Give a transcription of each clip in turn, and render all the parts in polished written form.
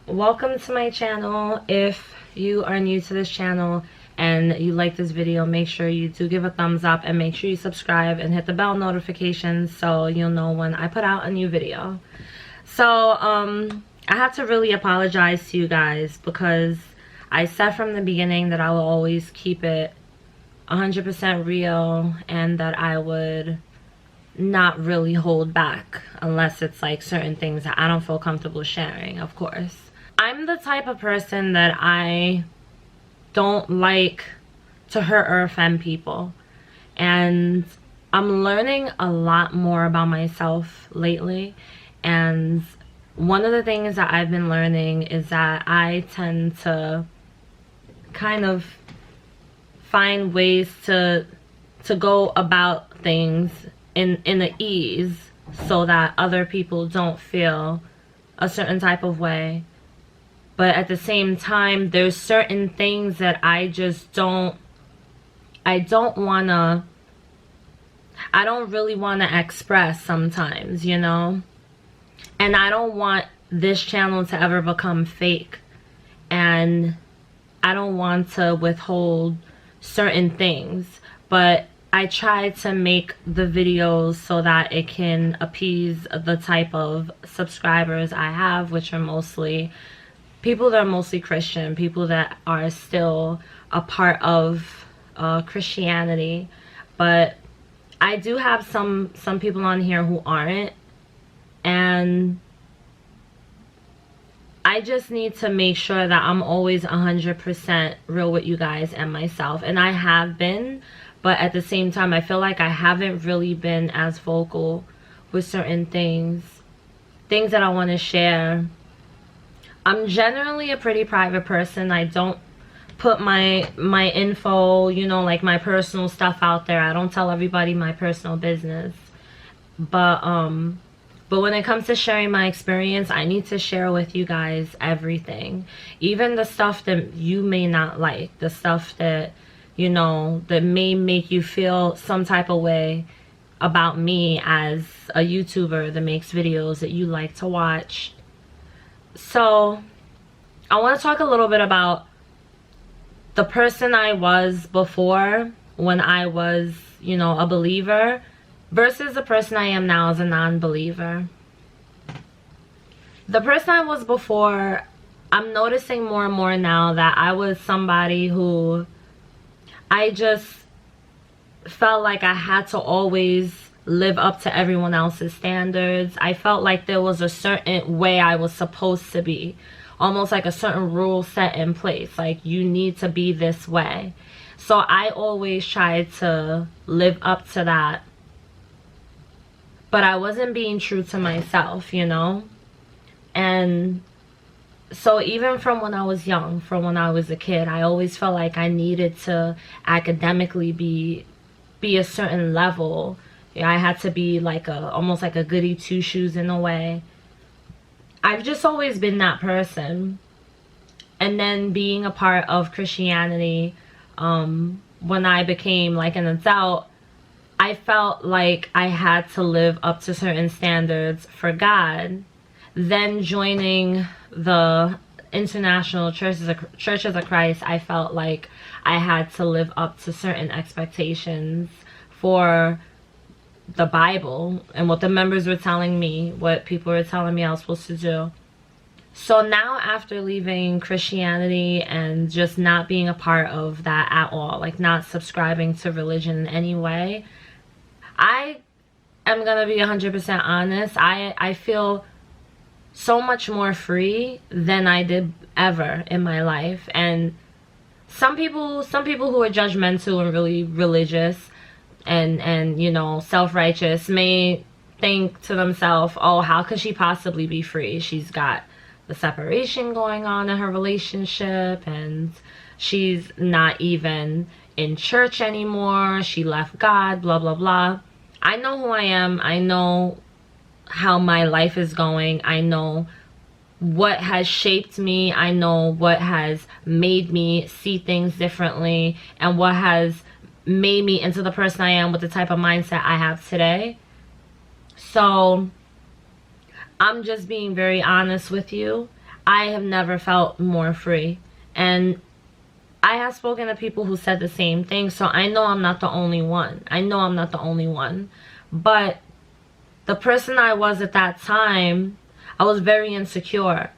welcome to my channel. If you are new to this channel and you like this video, make sure you do give a thumbs up and make sure you subscribe and hit the bell notifications so you'll know when I put out a new video. So I have to really apologize to you guys because I said from the beginning that I will always keep it 100% real and that I would not really hold back unless it's like certain things that I don't feel comfortable sharing, of course. I'm the type of person that I don't like to hurt or offend people, and I'm learning a lot more about myself lately. And one of the things that I've been learning is that I tend to kind of find ways to go about things in an ease so that other people don't feel a certain type of way. But at the same time, there's certain things that I don't really want to express sometimes, you know? And I don't want this channel to ever become fake. And I don't want to withhold certain things. But I try to make the videos so that it can appease the type of subscribers I have, which are mostly people that are mostly Christian, people that are still a part of Christianity. But I do have some people on here who aren't, and I just need to make sure that I'm always 100% real with you guys and myself, and I have been. But at the same time, I feel like I haven't really been as vocal with certain things that I want to share. I'm generally a pretty private person. I don't put my info, you know, like my personal stuff out there. I don't tell everybody my personal business. But when it comes to sharing my experience, I need to share with you guys everything. Even the stuff that you may not like, the stuff that, you know, that may make you feel some type of way about me as a YouTuber that makes videos that you like to watch. So I want to talk a little bit about the person I was before when I was, you know, a believer versus the person I am now as a non-believer. The person I was before, I'm noticing more and more now that I was somebody who I just felt like I had to always live up to everyone else's standards. I felt like there was a certain way I was supposed to be. Almost like a certain rule set in place. Like, you need to be this way. So I always tried to live up to that. But I wasn't being true to myself, you know? And so even from when I was young, from when I was a kid, I always felt like I needed to academically be a certain level. I had to be like almost like a goody two-shoes in a way. I've just always been that person. And then being a part of Christianity, when I became like an adult, I felt like I had to live up to certain standards for God. Then joining the International Churches of Christ, I felt like I had to live up to certain expectations for the Bible and what the members were telling me, what people were telling me I was supposed to do. So now, after leaving Christianity and just not being a part of that at all, like not subscribing to religion in any way, I am gonna be 100% honest. I feel so much more free than I did ever in my life. And some people who are judgmental and really religious and you know, self-righteous may think to themselves, oh, how could she possibly be free? She's got the separation going on in her relationship, and she's not even in church anymore. She left God, blah blah blah. I know who I am. I know how my life is going. I know what has shaped me. I know what has made me see things differently and what has made me into the person I am with the type of mindset I have today. So I'm just being very honest with you. I have never felt more free. And I have spoken to people who said the same thing, so I know I'm not the only one. I know I'm not the only one. But the person I was at that time, I was very insecure.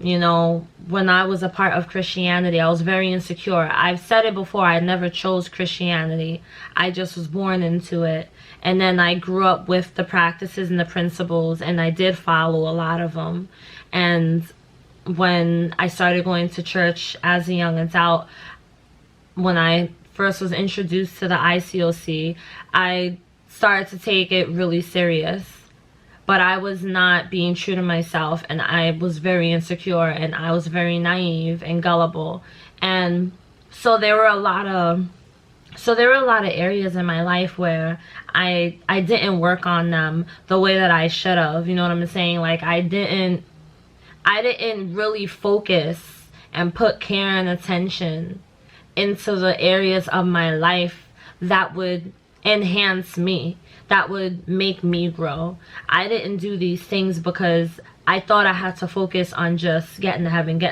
You know, when I was a part of Christianity, I was very insecure. I've said it before, I never chose Christianity. I just was born into it. And then I grew up with the practices and the principles, and I did follow a lot of them. And when I started going to church as a young adult, when I first was introduced to the ICOC, I started to take it really serious. But I was not being true to myself, and I was very insecure, and I was very naive and gullible. And so there were a lot of areas in my life where I didn't work on them the way that I should have. You know what I'm saying? Like I didn't really focus and put care and attention into the areas of my life that would enhance me, that would make me grow. I didn't do these things because I thought I had to focus on just getting to heaven,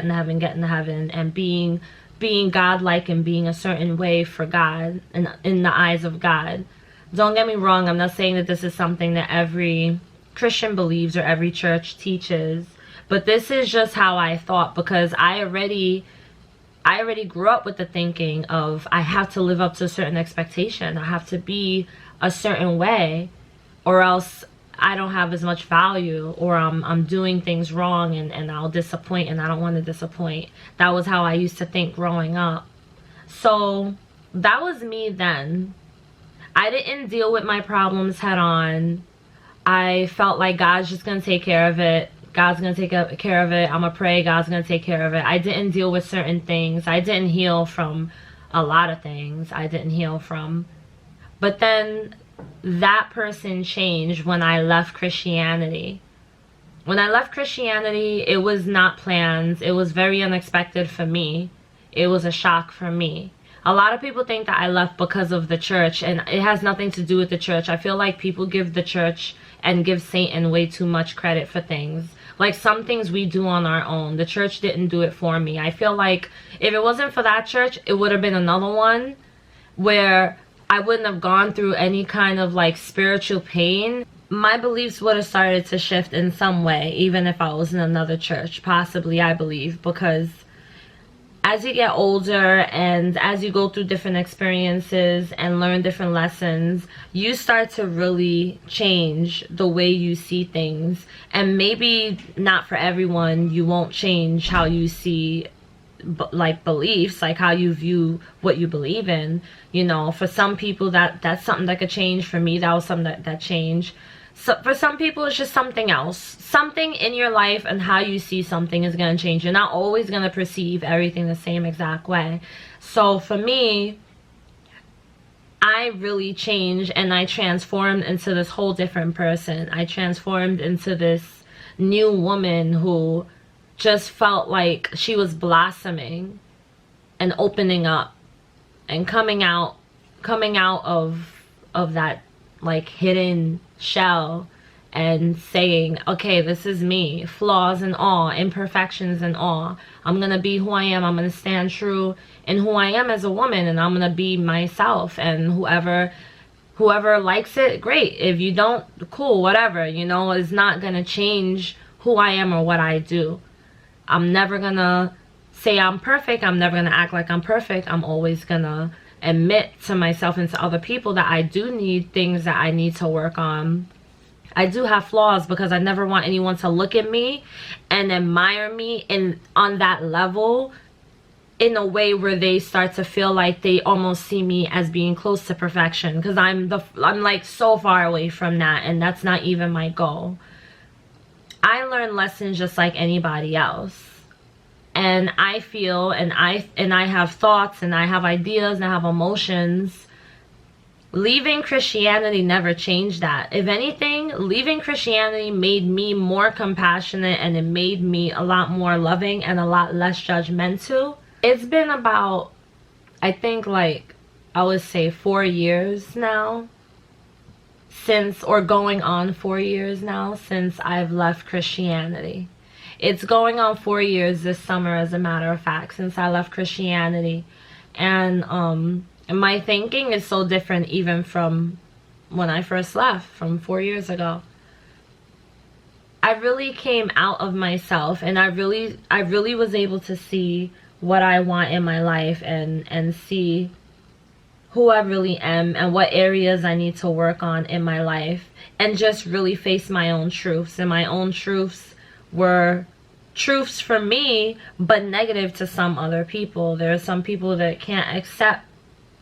and being godlike and being a certain way for God and in the eyes of God. Don't get me wrong, I'm not saying that this is something that every Christian believes or every church teaches, but this is just how I thought, because I already grew up with the thinking of I have to live up to a certain expectation. I have to be a certain way, or else I don't have as much value, or I'm doing things wrong and I'll disappoint, and I don't want to disappoint. That was how I used to think growing up. So that was me then. I didn't deal with my problems head on. I felt like God's just going to take care of it. God's going to take care of it. I'm going to pray. God's going to take care of it. I didn't deal with certain things. I didn't heal from a lot of things. I didn't heal from. But then that person changed when I left Christianity. When I left Christianity, it was not planned. It was very unexpected for me. It was a shock for me. A lot of people think that I left because of the church, and it has nothing to do with the church. I feel like people give the church and give Satan way too much credit for things. Like some things we do on our own. The church didn't do it for me. I feel like if it wasn't for that church, it would have been another one where I wouldn't have gone through any kind of like spiritual pain. My beliefs would have started to shift in some way, even if I was in another church, possibly, I believe, because as you get older and as you go through different experiences and learn different lessons, you start to really change the way you see things. And maybe not for everyone, you won't change how you see like beliefs, like how you view what you believe in. You know, for some people that's something that could change. For me, that was something that changed. So for some people, it's just something else. Something in your life and how you see something is going to change. You're not always going to perceive everything the same exact way. So for me, I really changed and I transformed into this whole different person. I transformed into this new woman who just felt like she was blossoming and opening up and coming out of that like hidden shell and saying, okay, this is me, flaws and all, imperfections and all. I'm gonna be who I am. I'm gonna stand true in who I am as a woman, and I'm gonna be myself. And whoever likes it, great. If you don't, cool, whatever. You know, it's not gonna change who I am or what I do. I'm never gonna say I'm perfect. I'm never gonna act like I'm perfect. I'm always gonna admit to myself and to other people that I do need things that I need to work on. I do have flaws because I never want anyone to look at me and admire me on that level in a way where they start to feel like they almost see me as being close to perfection, because I'm like so far away from that, and that's not even my goal. I learn lessons just like anybody else. And I feel and I have thoughts and I have ideas and I have emotions. Leaving Christianity never changed that. If anything, leaving Christianity made me more compassionate, and it made me a lot more loving and a lot less judgmental. It's been about, I think, like, I would say 4 years now since, or going on 4 years now since I've left Christianity. It's going on 4 years this summer, as a matter of fact, since I left Christianity. And my thinking is so different even from when I first left, from 4 years ago. I really came out of myself, and I really was able to see what I want in my life, and see who I really am and what areas I need to work on in my life, and just really face my own truths. And my own truths were truths for me, but negative to some other people. There are some people that can't accept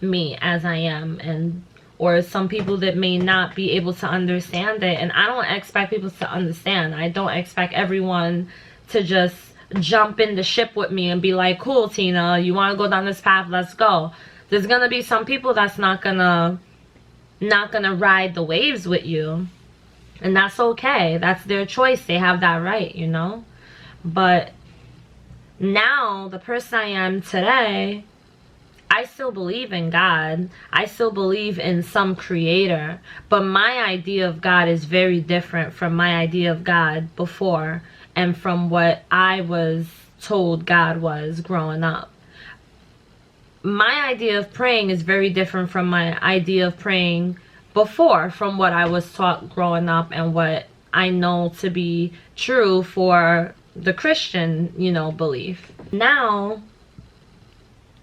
me as I am, or some people that may not be able to understand it. And I don't expect people to understand. I don't expect everyone to just jump in the ship with me and be like, cool, Tina, you want to go down this path, let's go. There's gonna be some people that's not gonna ride the waves with you, and that's okay. That's their choice. They have that right, you know. But now, the person I am today, I still believe in God. I still believe in some creator, but my idea of God is very different from my idea of God before, and from what I was told God was growing up. My idea of praying is very different from my idea of praying before, from what I was taught growing up and what I know to be true for the Christian, you know, belief. Now,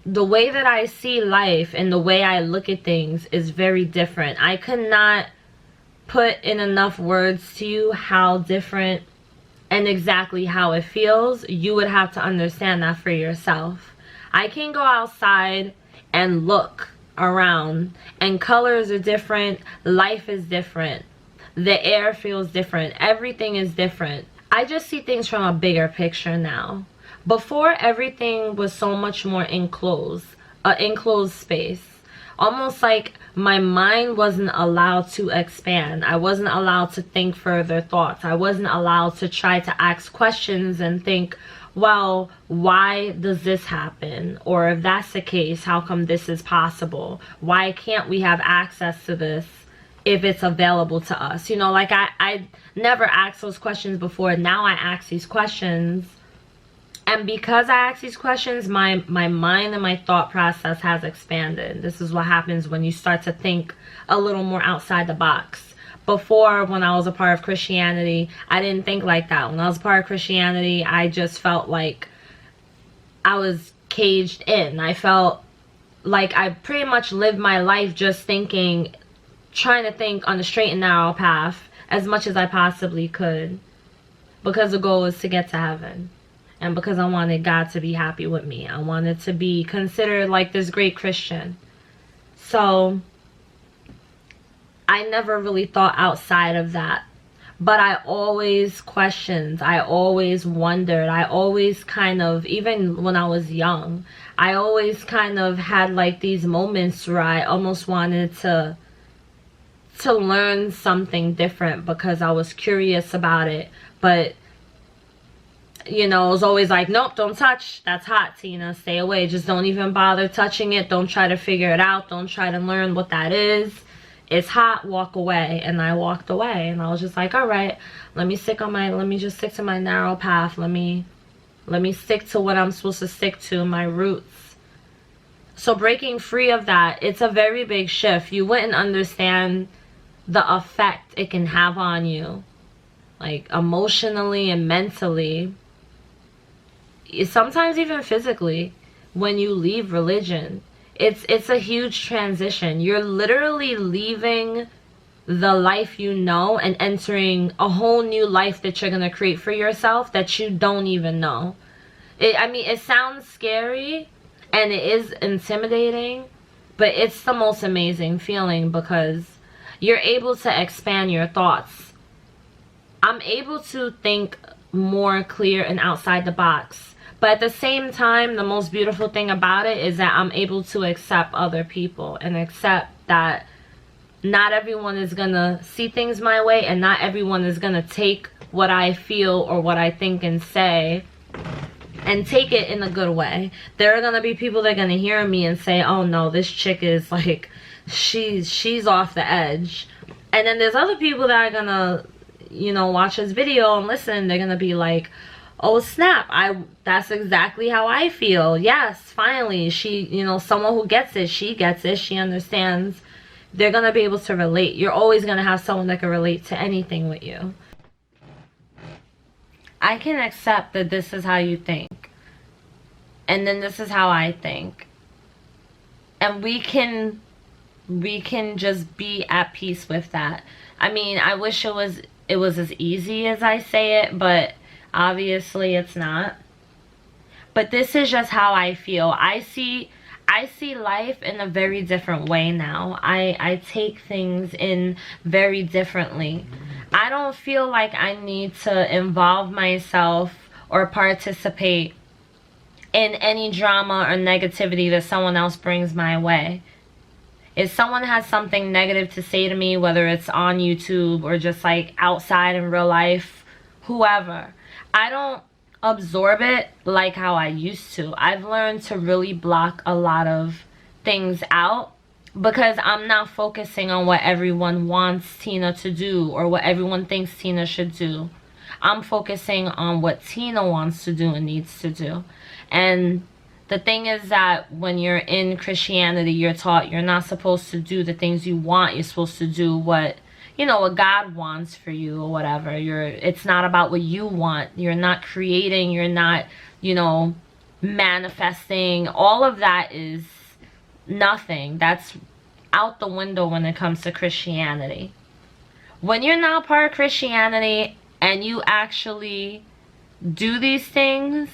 the way that I see life and the way I look at things is very different. I could not put in enough words to you how different and exactly how it feels. You would have to understand that for yourself. I can go outside and look around, and colors are different, life is different, the air feels different, everything is different. I just see things from a bigger picture now. Before, everything was so much more enclosed space. Almost like my mind wasn't allowed to expand. I wasn't allowed to think further thoughts. I wasn't allowed to try to ask questions and think, well, why does this happen? Or if that's the case, how come this is possible? Why can't we have access to this if it's available to us? You know, like I never asked those questions before. Now I ask these questions. And because I ask these questions, my mind and my thought process has expanded. This is what happens when you start to think a little more outside the box. Before, when I was a part of Christianity, I didn't think like that. When I was a part of Christianity, I just felt like I was caged in. I felt like I pretty much lived my life just thinking, trying to think on the straight and narrow path as much as I possibly could, because the goal was to get to heaven. And because I wanted God to be happy with me. I wanted to be considered like this great Christian. So I never really thought outside of that. But I always questioned. I always wondered. I always kind of, even when I was young, I always kind of had like these moments where I almost wanted to learn something different because I was curious about it. But you know, it was always like, nope, don't touch. That's hot, Tina. Stay away. Just don't even bother touching it. Don't try to figure it out. Don't try to learn what that is. It's hot. Walk away. And I walked away. And I was just like, all right, let me just stick to my narrow path. Let me stick to what I'm supposed to stick to, my roots. So breaking free of that, it's a very big shift. You wouldn't understand the effect it can have on you, like emotionally and mentally. Sometimes even physically, when you leave religion. It's a huge transition. You're literally leaving the life you know and entering a whole new life that you're going to create for yourself that you don't even know. I mean, it sounds scary and it is intimidating, but it's the most amazing feeling because you're able to expand your thoughts. I'm able to think more clear and outside the box. But at the same time, the most beautiful thing about it is that I'm able to accept other people and accept that not everyone is going to see things my way, and not everyone is going to take what I feel or what I think and say and take it in a good way. There are going to be people that are going to hear me and say, oh no, this chick is like, she's off the edge. And then there's other people that are going to, you know, watch this video and listen. They're going to be like, oh snap, that's exactly how I feel. Yes, finally, she, you know, someone who gets it, she gets it, she understands. They're gonna be able to relate. You're always gonna have someone that can relate to anything with you. I can accept that this is how you think, and then this is how I think, and we can just be at peace with that. I mean, I wish it was as easy as I say it, but obviously it's not. But this is just how I feel. I see life in a very different way now. I take things in very differently. I don't feel like I need to involve myself or participate in any drama or negativity that someone else brings my way. If someone has something negative to say to me, whether it's on YouTube or just like outside in real life, whoever, I don't absorb it like how I used to. I've learned to really block a lot of things out because I'm not focusing on what everyone wants Tina to do or what everyone thinks Tina should do. I'm focusing on what Tina wants to do and needs to do. And the thing is that when you're in Christianity, you're taught you're not supposed to do the things you want. You're supposed to do what, you know, what God wants for you or whatever. It's not about what you want. You're not creating. You're not, you know, manifesting. All of that is nothing. That's out the window when it comes to Christianity. When you're not part of Christianity and you actually do these things,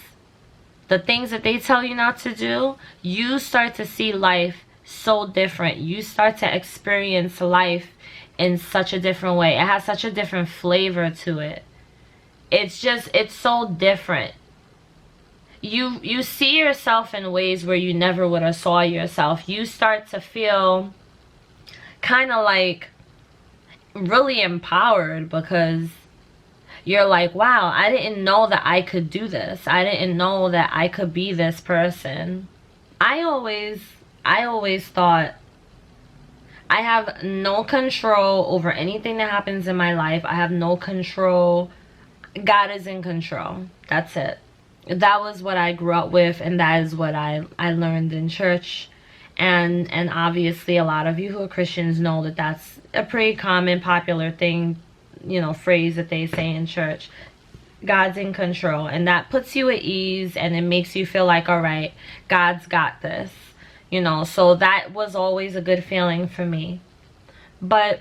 the things that they tell you not to do, you start to see life so different. You start to experience life in such a different way. It has such a different flavor to it. It's so different. You see yourself in ways where you never would have saw yourself. You start to feel kind of like really empowered because you're like, wow, I didn't know that I could do this. I didn't know that I could be this person. I always thought I have no control over anything that happens in my life. I have no control. God is in control. That's it. That was what I grew up with, and that is what I learned in church. And obviously a lot of you who are Christians know that that's a pretty common, popular thing, you know, phrase that they say in church. God's in control, and that puts you at ease, and it makes you feel like, all right, God's got this, you know. So that was always a good feeling for me. But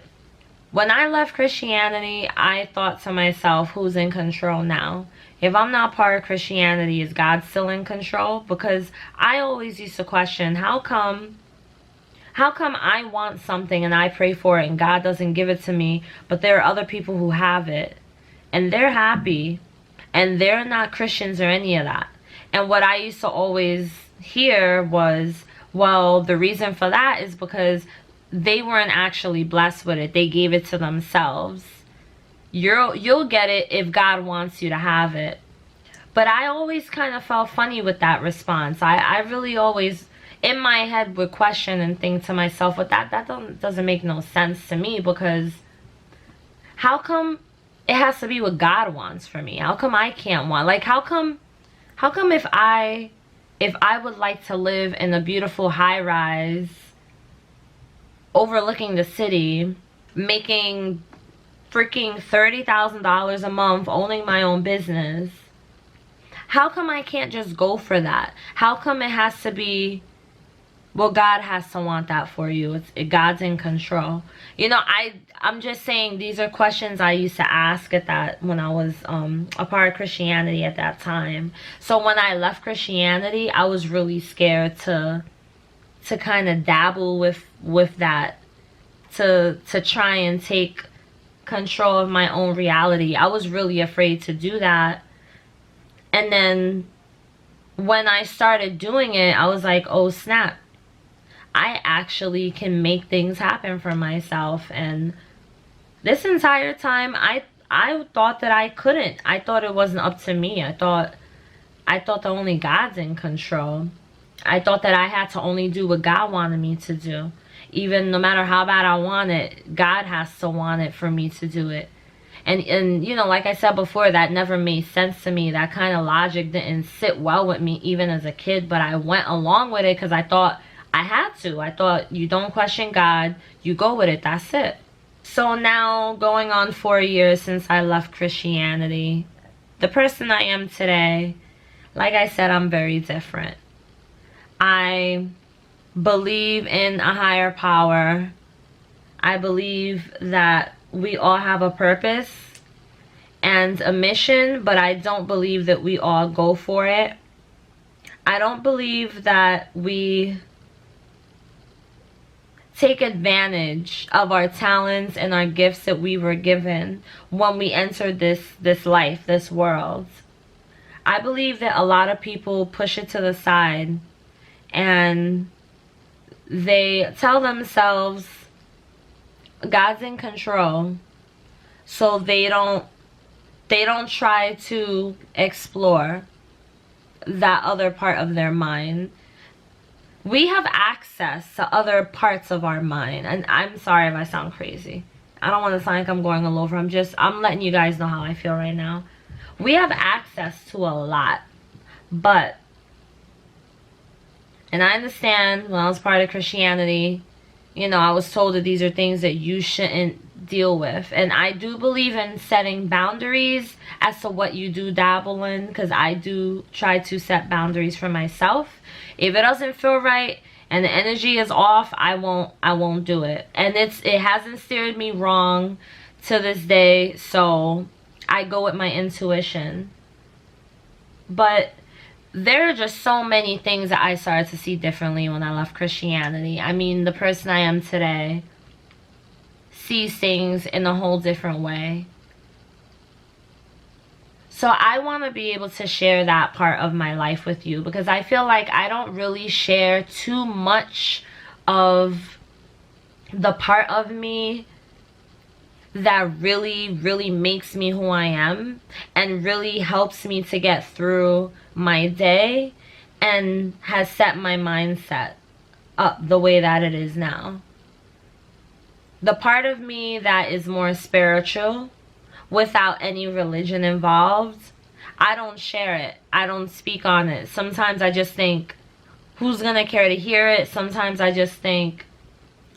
when I left Christianity, I thought to myself, who's in control now? If I'm not part of Christianity, is God still in control? Because I always used to question, how come I want something and I pray for it and God doesn't give it to me, but there are other people who have it and they're happy and they're not Christians or any of that? And what I used to always hear was, well, the reason for that is because they weren't actually blessed with it. They gave it to themselves. You'll get it if God wants you to have it. But I always kind of felt funny with that response. I really always in my head would question and think to myself, well, that doesn't make no sense to me, because how come it has to be what God wants for me? How come I can't want? Like, how come if I would like to live in a beautiful high rise overlooking the city, making freaking $30,000 a month, owning my own business, how come I can't just go for that? How come it has to be, well, God has to want that for you? God's in control. You know, I'm just saying, these are questions I used to ask at that when I was a part of Christianity at that time. So when I left Christianity, I was really scared to kind of dabble with that, to try and take control of my own reality. I was really afraid to do that. And then when I started doing it, I was like, oh snap, I actually can make things happen for myself. And this entire time I thought that I couldn't. I thought it wasn't up to me. I thought that only God's in control. I thought that I had to only do what God wanted me to do. Even no matter how bad I want it, God has to want it for me to do it. And you know, like I said before, that never made sense to me. That kind of logic didn't sit well with me even as a kid, but I went along with it because I thought I had to. I thought, you don't question God, you go with it, that's it. So now, going on 4 years since I left Christianity, the person I am today, like I said, I'm very different. I believe in a higher power. I believe that we all have a purpose and a mission, but I don't believe that we all go for it. I don't believe that we take advantage of our talents and our gifts that we were given when we entered this life, this world. I believe that a lot of people push it to the side and they tell themselves God's in control, so they don't try to explore that other part of their mind. We have access to other parts of our mind, and I'm sorry if I sound crazy. I don't want to sound like I'm going all over. I'm letting you guys know how I feel right now. We have access to a lot, but, and I understand when I was part of Christianity, you know, I was told that these are things that you shouldn't deal with. And I do believe in setting boundaries as to what you do dabble in, because I do try to set boundaries for myself. If it doesn't feel right and the energy is off, I won't do it. And it hasn't steered me wrong to this day, so I go with my intuition. But there are just so many things that I started to see differently when I left Christianity. I mean, the person I am today sees things in a whole different way. So I want to be able to share that part of my life with you, because I feel like I don't really share too much of the part of me that really makes me who I am and really helps me to get through my day and has set my mindset up the way that it is now. The part of me that is more spiritual, without any religion involved, I don't share it. I don't speak on it. Sometimes I just think, who's gonna care to hear it? Sometimes I just think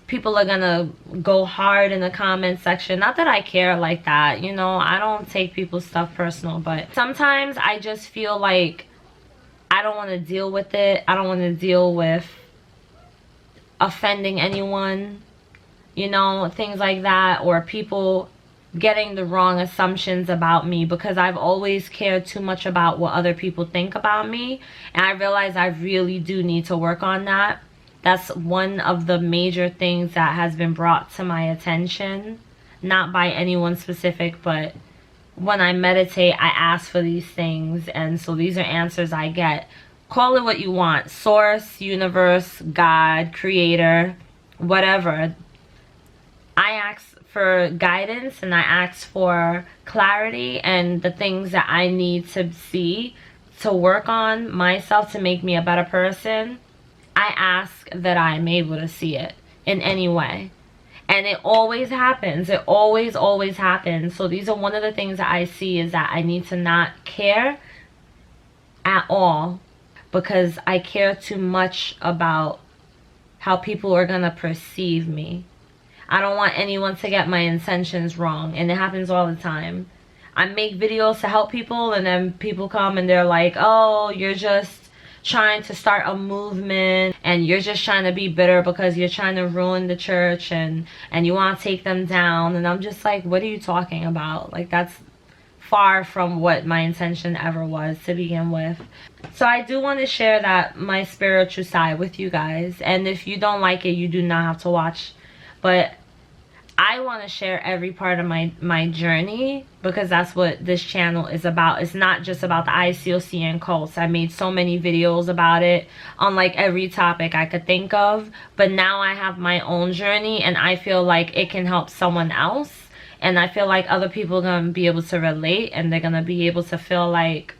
people are gonna go hard in the comment section. Not that I care like that, you know, I don't take people's stuff personal, but sometimes I just feel like I don't want to deal with it. I don't want to deal with offending anyone, you know, things like that, or people getting the wrong assumptions about me, because I've always cared too much about what other people think about me, and I realize I really do need to work on that. That's one of the major things that has been brought to my attention, not by anyone specific, but when I meditate, I ask for these things, and so these are answers I get. Call it what you want: source, universe, God, creator, whatever. I ask for guidance and I ask for clarity and the things that I need to see to work on myself to make me a better person. I ask that I'm able to see it in any way. And it always happens. It always happens. So these are one of the things that I see, is that I need to not care at all, because I care too much about how people are going to perceive me. I don't want anyone to get my intentions wrong. And it happens all the time. I make videos to help people, and then people come and they're like, oh, you're just trying to start a movement, and you're just trying to be bitter because you're trying to ruin the church, and you want to take them down. And I'm just like, what are you talking about? Like, that's far from what my intention ever was to begin with. So I do want to share that, my spiritual side, with you guys. And if you don't like it, you do not have to watch. But I want to share every part of my journey, because that's what this channel is about. It's not just about the ICOC and cults. I made so many videos about it on like every topic I could think of, but now I have my own journey, and I feel like it can help someone else, and I feel like other people are going to be able to relate, and they're going to be able to feel like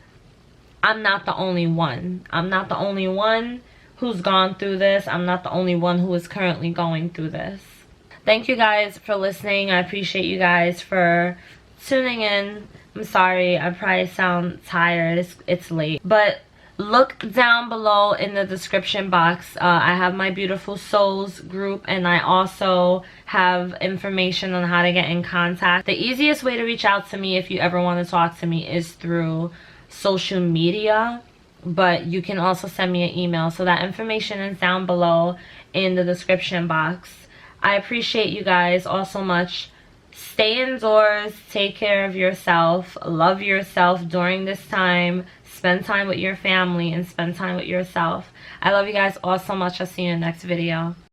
I'm not the only one. I'm not the only one who's gone through this. I'm not the only one who is currently going through this. Thank you guys for listening. I appreciate you guys for tuning in. I'm sorry, I probably sound tired. It's late. But look down below in the description box. I have my Beautiful Souls group, and I also have information on how to get in contact. The easiest way to reach out to me if you ever want to talk to me is through social media, but you can also send me an email. So that information is down below in the description box. I appreciate you guys all so much. Stay indoors, take care of yourself, love yourself during this time, spend time with your family, and spend time with yourself. I love you guys all so much. I'll see you in the next video.